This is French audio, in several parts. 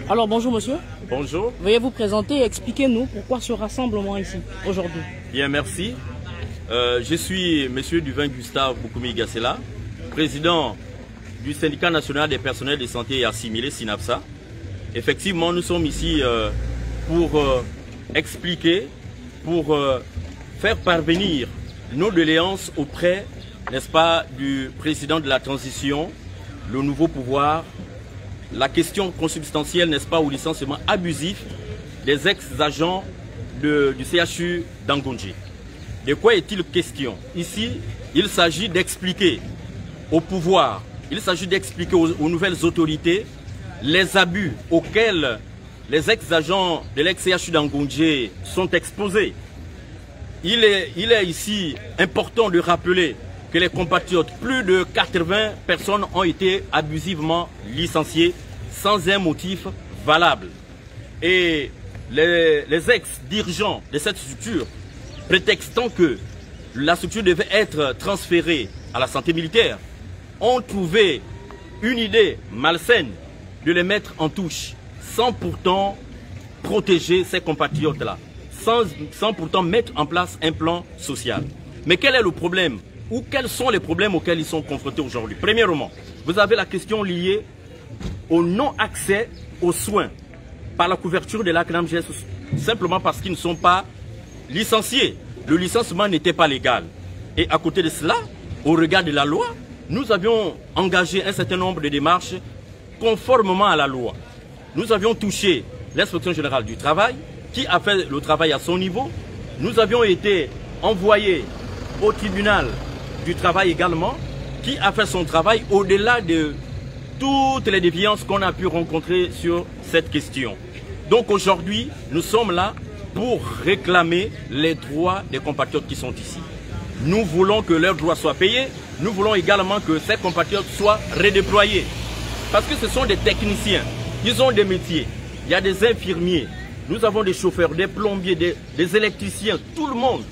Alors bonjour monsieur. Bonjour. Veuillez vous présenter et expliquez-nous pourquoi ce rassemblement ici aujourd'hui. Bien, merci. Je suis monsieur Duvin Gustave Boukoumi Gassela, président du syndicat national des personnels de santé et assimilés SYNAPSA. Effectivement, nous sommes ici pour expliquer, pour faire parvenir nos doléances auprès, n'est-ce pas, du président de la transition, le nouveau pouvoir, la question consubstantielle, n'est-ce pas, au licenciement abusif des ex-agents du CHU d'Angonji. De quoi est-il question? Ici, il s'agit d'expliquer au pouvoir, il s'agit d'expliquer aux nouvelles autorités les abus auxquels les ex-agents de l'ex-CHU d'Angonji sont exposés. Il est ici important de rappeler que les compatriotes, plus de 80 personnes ont été abusivement licenciées sans un motif valable. Et les ex-dirigeants de cette structure, prétextant que la structure devait être transférée à la santé militaire, ont trouvé une idée malsaine de les mettre en touche, sans pourtant protéger ces compatriotes-là, sans pourtant mettre en place un plan social. Mais quel est le problème? Ou quels sont les problèmes auxquels ils sont confrontés aujourd'hui? Premièrement, vous avez la question liée au non-accès aux soins par la couverture de la CNAMGS, simplement parce qu'ils ne sont pas licenciés. Le licenciement n'était pas légal. Et à côté de cela, au regard de la loi, nous avions engagé un certain nombre de démarches conformément à la loi. Nous avions touché l'inspection générale du travail, qui a fait le travail à son niveau. Nous avions été envoyés au tribunal du travail également, qui a fait son travail au-delà de toutes les déviances qu'on a pu rencontrer sur cette question. Donc aujourd'hui, nous sommes là pour réclamer les droits des compatriotes qui sont ici. Nous voulons que leurs droits soient payés. Nous voulons également que ces compatriotes soient redéployés. Parce que ce sont des techniciens. Ils ont des métiers. Il y a des infirmiers. Nous avons des chauffeurs, des plombiers, des électriciens, tout le monde.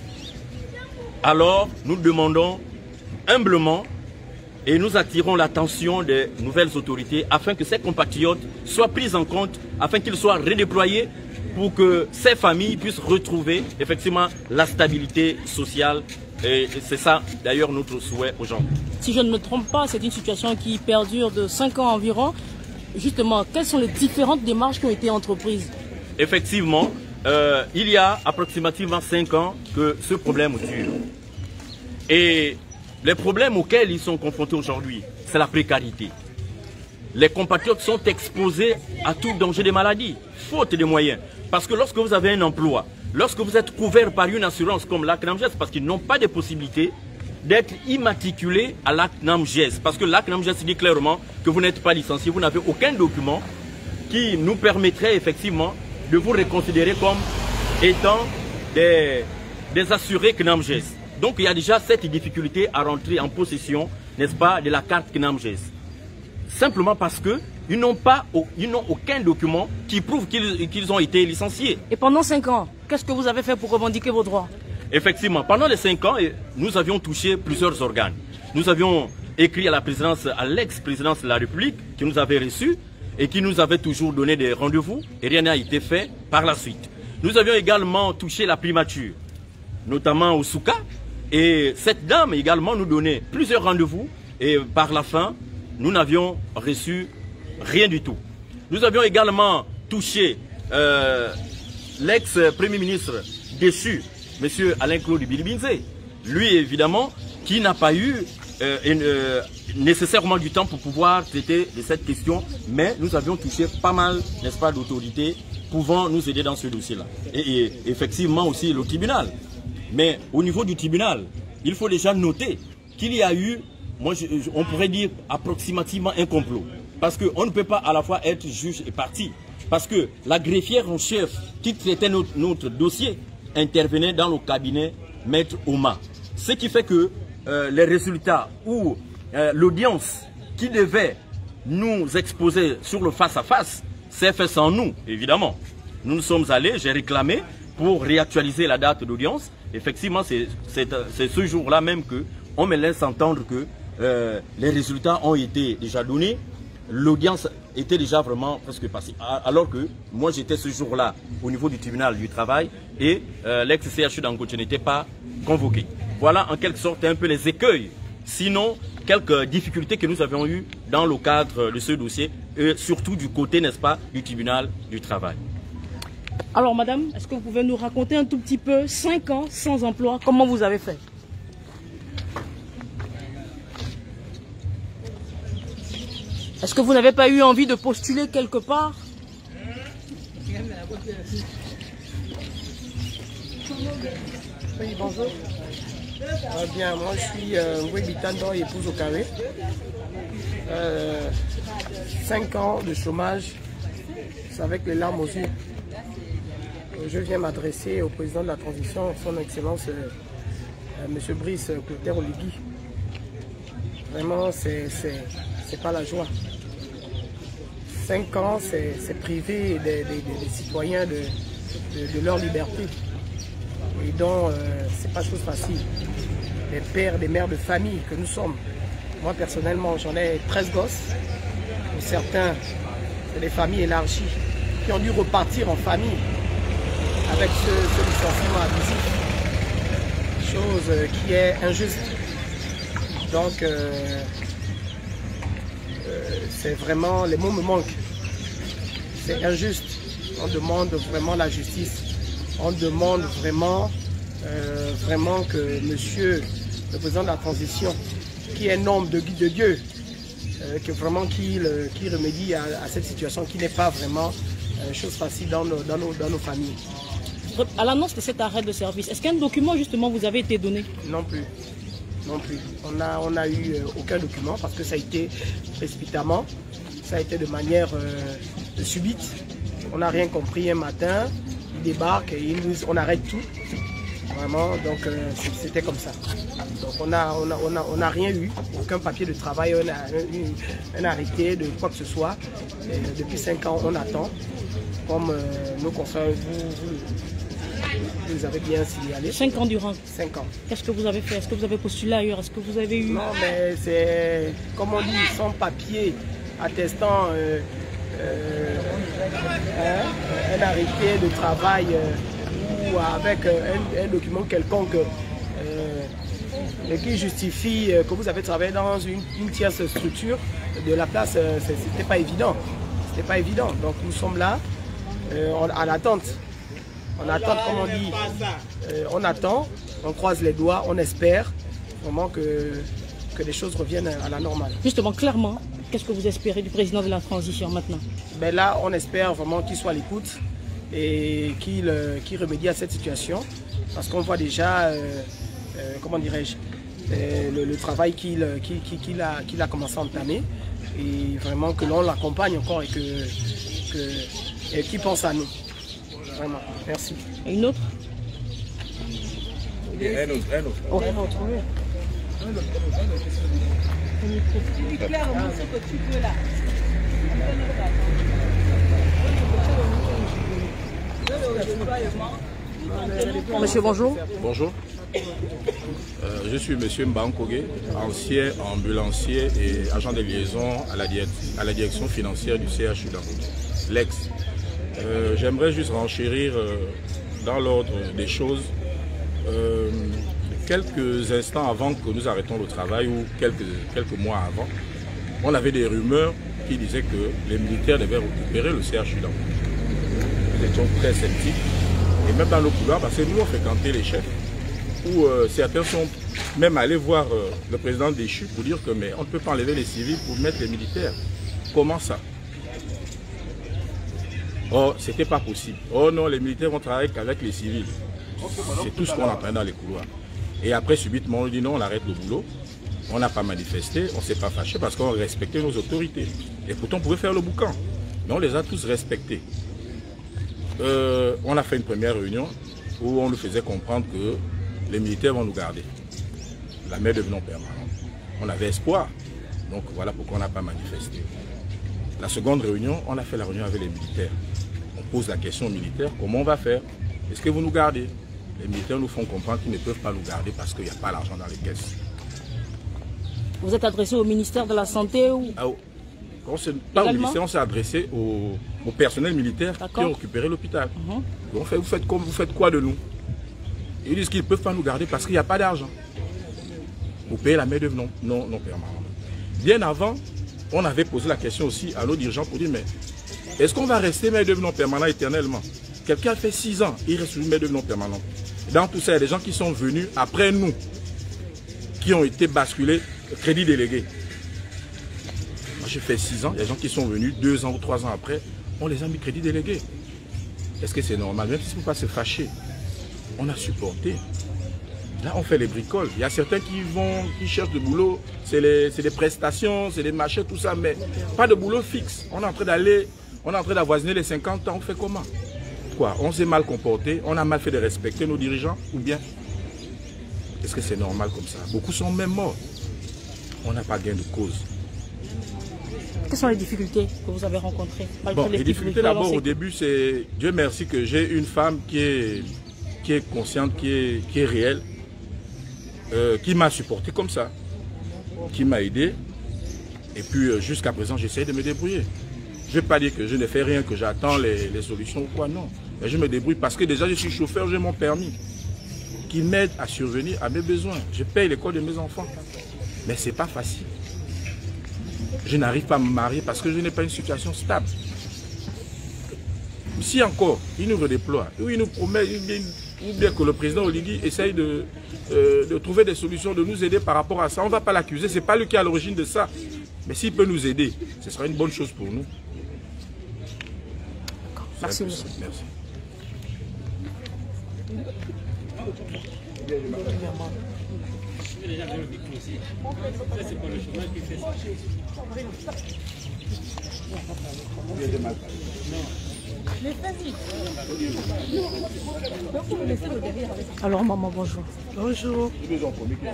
Alors, nous demandons humblement et nous attirons l'attention des nouvelles autorités afin que ces compatriotes soient pris en compte, afin qu'ils soient redéployés pour que ces familles puissent retrouver effectivement la stabilité sociale. Et c'est ça d'ailleurs notre souhait aujourd'hui. Si je ne me trompe pas, c'est une situation qui perdure de 5 ans environ. Justement, quelles sont les différentes démarches qui ont été entreprises? Effectivement, il y a approximativement 5 ans que ce problème dure. Et les problèmes auxquels ils sont confrontés aujourd'hui, c'est la précarité. Les compatriotes sont exposés à tout danger de maladie, faute de moyens. Parce que lorsque vous avez un emploi, lorsque vous êtes couvert par une assurance comme la CNAMGS, parce qu'ils n'ont pas de possibilité d'être immatriculés à la CNAMGS, parce que la CNAMGS dit clairement que vous n'êtes pas licencié, vous n'avez aucun document qui nous permettrait effectivement de vous reconsidérer comme étant des assurés CNAMGS. Donc il y a déjà cette difficulté à rentrer en possession, n'est-ce pas, de la carte CNAMGS. Simplement parce qu'ils n'ont aucun document qui prouve qu'ils ont été licenciés. Et pendant 5 ans, qu'est-ce que vous avez fait pour revendiquer vos droits? Effectivement, pendant les 5 ans, nous avions touché plusieurs organes. Nous avions écrit à l'ex-présidence de la République qui nous avait reçus et qui nous avait toujours donné des rendez-vous et rien n'a été fait par la suite. Nous avions également touché la primature, notamment au Souka, et cette dame également nous donnait plusieurs rendez-vous et par la fin, nous n'avions reçu rien du tout. Nous avions également touché l'ex-premier ministre déchu, M. Alain-Claude Bilibinze. Lui, évidemment, qui n'a pas eu nécessairement du temps pour pouvoir traiter de cette question, mais nous avions touché pas mal, n'est-ce pas, d'autorités pouvant nous aider dans ce dossier-là. Et effectivement aussi le tribunal. Mais au niveau du tribunal, il faut déjà noter qu'il y a eu, on pourrait dire approximativement un complot. Parce qu'on ne peut pas à la fois être juge et partie. Parce que la greffière en chef qui traitait notre dossier intervenait dans le cabinet Maître Oma. Ce qui fait que les résultats ou l'audience qui devait nous exposer sur le face-à-face s'est fait sans nous, évidemment. Nous nous sommes allés, j'ai réclamé pour réactualiser la date d'audience. effectivement, c'est ce jour-là même qu'on me laisse entendre que les résultats ont été déjà donnés. L'audience était déjà vraiment presque passée. Alors que moi, j'étais ce jour-là au niveau du tribunal du travail et l'ex-CHU d'Angoche n'était pas convoqué. Voilà en quelque sorte un peu les écueils. Sinon, quelques difficultés que nous avions eues dans le cadre de ce dossier, et surtout du côté, n'est-ce pas, du tribunal du travail. Alors madame, est-ce que vous pouvez nous raconter un tout petit peu, 5 ans sans emploi, comment vous avez fait? Est-ce que vous n'avez pas eu envie de postuler quelque part? Oui, bonjour. Bien, moi je suis Ngwe Bitando, épouse au carré. 5 ans de chômage, c'est avec les larmes aux yeux. Je viens m'adresser au président de la transition, son excellence M. Brice Clotaire Oligui. Vraiment, c'est pas la joie. 5 ans, c'est priver des citoyens de leur liberté. Et donc, c'est pas chose facile. Les pères, des mères de famille que nous sommes. Moi, personnellement, j'en ai 13 gosses. Pour certains, c'est des familles élargies qui ont dû repartir en famille avec ce licenciement abusif. Chose qui est injuste. Donc, c'est vraiment, les mots me manquent. C'est injuste. On demande vraiment la justice. On demande vraiment, que monsieur le président de la transition, qui est un homme de Dieu, qu'il remédie à cette situation qui n'est pas vraiment chose facile dans nos familles. À l'annonce de cet arrêt de service, est-ce qu'un document justement vous avait été donné? Non plus. Non plus. On n'a eu aucun document parce que ça a été précipitamment, ça a été de manière subite. On n'a rien compris un matin, ils débarquent et on arrête tout. Vraiment, donc c'était comme ça. Donc on n'a rien eu, aucun papier de travail, un arrêté de quoi que ce soit. Et depuis 5 ans, on attend. Comme nos confrères, vous avez bien signalé. 5 ans durant. 5 ans. Qu'est-ce que vous avez fait? Est-ce que vous avez postulé ailleurs? Est-ce que vous avez eu... Non, mais c'est, comme on dit, sans papier attestant un arrêté de travail ou avec un document quelconque qui justifie que vous avez travaillé dans une tierce structure de la place, c'était pas évident. C'était pas évident. Donc nous sommes là à l'attente. On attend, comme on dit, on attend, on croise les doigts, on espère vraiment que les choses reviennent à la normale. Justement, clairement, qu'est-ce que vous espérez du président de la transition maintenant? Ben là, on espère vraiment qu'il soit à l'écoute et qu'il remédie à cette situation. Parce qu'on voit déjà, comment dirais-je, le travail qu'il a commencé à entamer. Et vraiment que l'on l'accompagne encore et qu'il pense à nous. Vraiment, merci. Et une autre? Un autre. Oh. Un autre, oui. Monsieur, bonjour. Bonjour. Je suis Monsieur Mbankogé, ancien ambulancier et agent de liaison à la direction financière du CHU d'Angoche, l'ex. J'aimerais juste renchérir dans l'ordre des choses. Quelques instants avant que nous arrêtons le travail ou quelques mois avant, on avait des rumeurs qui disaient que les militaires devaient récupérer le CHU d'Angoche. Nous étions très sceptiques et même dans nos couloirs, parce que nous on fréquentait les chefs, où certains sont même allés voir le président déchu pour dire que mais on ne peut pas enlever les civils pour mettre les militaires. Comment ça? Oh, c'était pas possible. Oh non, les militaires vont travailler qu'avec les civils. C'est tout ce qu'on entend dans les couloirs. Et après, subitement, on dit non, on arrête le boulot. On n'a pas manifesté, on ne s'est pas fâché parce qu'on respectait nos autorités. Et pourtant, on pouvait faire le boucan. Mais on les a tous respectés. On a fait une première réunion où on nous faisait comprendre que les militaires vont nous garder. La mer devenant permanente. On avait espoir. Donc voilà pourquoi on n'a pas manifesté. La seconde réunion, on a fait la réunion avec les militaires. On pose la question aux militaires, comment on va faire? Est-ce que vous nous gardez? Les militaires nous font comprendre qu'ils ne peuvent pas nous garder parce qu'il n'y a pas l'argent dans les caisses. Vous êtes adressé au ministère de la Santé ou... Pas au ministère, on s'est adressé au personnel militaire qui a récupéré l'hôpital. Vous faites quoi de nous? Ils disent qu'ils ne peuvent pas nous garder parce qu'il n'y a pas d'argent. Vous payez la main-d'œuvre non permanente. Bien avant, on avait posé la question aussi à nos dirigeants pour dire, mais est-ce qu'on va rester main-d'œuvre non permanente éternellement? Quelqu'un a fait 6 ans, il reste une main-d'œuvre non permanente. Dans tout ça, il y a des gens qui sont venus après nous, qui ont été basculés crédit délégué. Moi, j'ai fait 6 ans, il y a des gens qui sont venus 2 ans ou 3 ans après, on les a mis crédit délégué. Est-ce que c'est normal? Même si ne faut pas se fâcher, on a supporté. Là, on fait les bricoles. Il y a certains qui cherchent du boulot, c'est des prestations, c'est des marchés, tout ça, mais pas de boulot fixe. On est en train d'avoisiner les 50 ans, on fait comment? Quoi? On s'est mal comporté, on a mal fait de respecter nos dirigeants, ou bien? Est-ce que c'est normal comme ça? Beaucoup sont même morts. On n'a pas gain de cause. Quelles sont les difficultés que vous avez rencontrées? Les difficultés d'abord au début, c'est Dieu merci que j'ai une femme qui est consciente, qui est réelle, qui m'a supporté comme ça, qui m'a aidé. Et puis jusqu'à présent, j'essaie de me débrouiller. Je ne vais pas dire que je ne fais rien, que j'attends les solutions ou quoi, non. Mais je me débrouille parce que déjà je suis chauffeur, j'ai mon permis qui m'aide à survenir à mes besoins. Je paye l'école de mes enfants. Mais ce n'est pas facile. Je n'arrive pas à me marier parce que je n'ai pas une situation stable. Si encore, il nous redéploie, ou il nous promet, ou bien que le président Oligui essaye de trouver des solutions, de nous aider par rapport à ça, on ne va pas l'accuser, ce n'est pas lui qui est à l'origine de ça. Mais s'il peut nous aider, ce sera une bonne chose pour nous. Merci, monsieur. Merci. Alors maman, bonjour. Bonjour.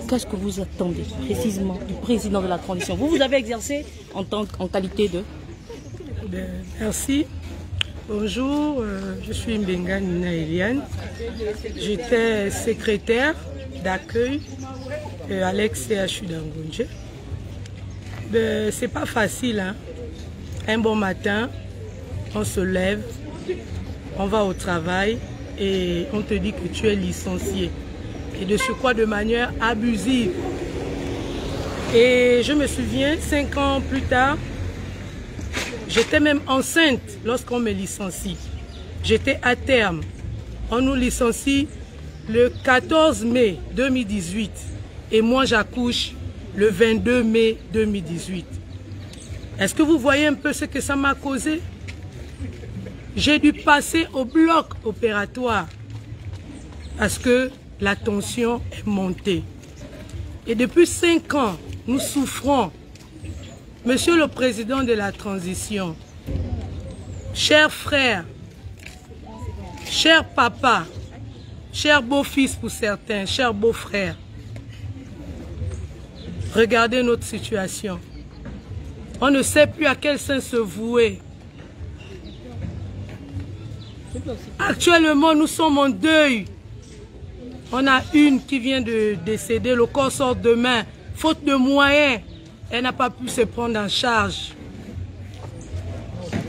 Qu'est-ce que vous attendez précisément du président de la transition? Vous avez exercé en qualité de... Merci. Bonjour, je suis Mbenga Nina Eliane. J'étais secrétaire d'accueil à l'ex-CHU d'Angonje. C'est pas facile, hein? Un bon matin, on se lève, on va au travail et on te dit que tu es licencié. Et de surcroît de manière abusive. Et je me souviens, 5 ans plus tard, j'étais même enceinte lorsqu'on me licencie. J'étais à terme. On nous licencie le 14 mai 2018 et moi j'accouche le 22 mai 2018. Est-ce que vous voyez un peu ce que ça m'a causé? J'ai dû passer au bloc opératoire parce que la tension est montée. Et depuis 5 ans, nous souffrons. Monsieur le Président de la Transition, chers frères, chers papas, chers beaux-fils pour certains, chers beaux-frères, regardez notre situation. On ne sait plus à quel sein se vouer. Actuellement, nous sommes en deuil. On a une qui vient de décéder, le corps sort demain, faute de moyens. Elle n'a pas pu se prendre en charge.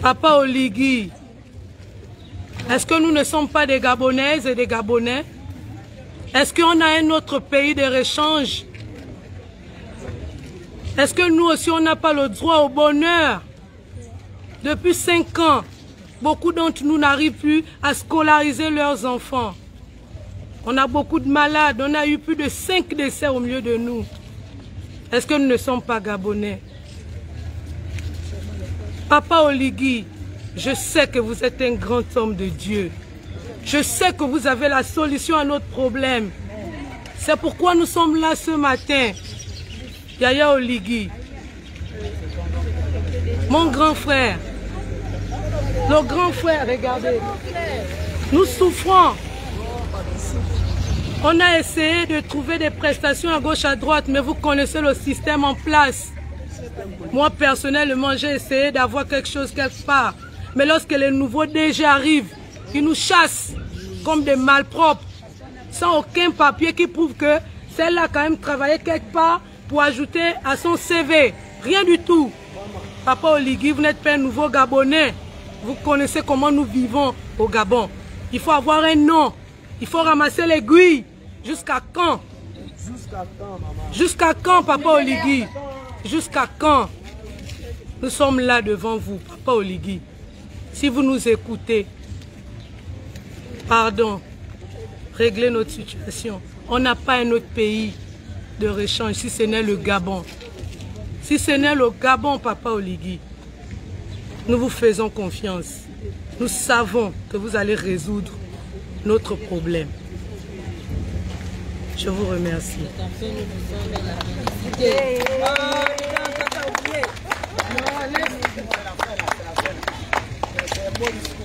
Papa Oligui, est-ce que nous ne sommes pas des Gabonaises et des Gabonais? Est-ce qu'on a un autre pays de réchange? Est-ce que nous aussi on n'a pas le droit au bonheur? Depuis 5 ans, beaucoup d'entre nous n'arrivent plus à scolariser leurs enfants. On a beaucoup de malades, on a eu plus de 5 décès au milieu de nous. Est-ce que nous ne sommes pas Gabonais? Papa Oligui, je sais que vous êtes un grand homme de Dieu. Je sais que vous avez la solution à notre problème. C'est pourquoi nous sommes là ce matin. Yaya Oligui, mon grand frère, le grand frère, regardez, nous souffrons. On a essayé de trouver des prestations à gauche, à droite, mais vous connaissez le système en place. Moi, personnellement, j'ai essayé d'avoir quelque chose quelque part. Mais lorsque les nouveaux DG arrivent, ils nous chassent comme des malpropres. sans aucun papier qui prouve que celle-là a quand même travaillé quelque part pour ajouter à son CV. Rien du tout. Papa Oligui, vous n'êtes pas un nouveau Gabonais. Vous connaissez comment nous vivons au Gabon. Il faut avoir un nom. Il faut ramasser l'aiguille. Jusqu'à quand? Jusqu'à quand, Papa Oligui? Jusqu'à quand? Nous sommes là devant vous, Papa Oligui. Si vous nous écoutez, pardon, réglez notre situation. On n'a pas un autre pays de réchange si ce n'est le Gabon. Si ce n'est le Gabon, Papa Oligui, nous vous faisons confiance. Nous savons que vous allez résoudre notre problème. Je vous remercie. Bon.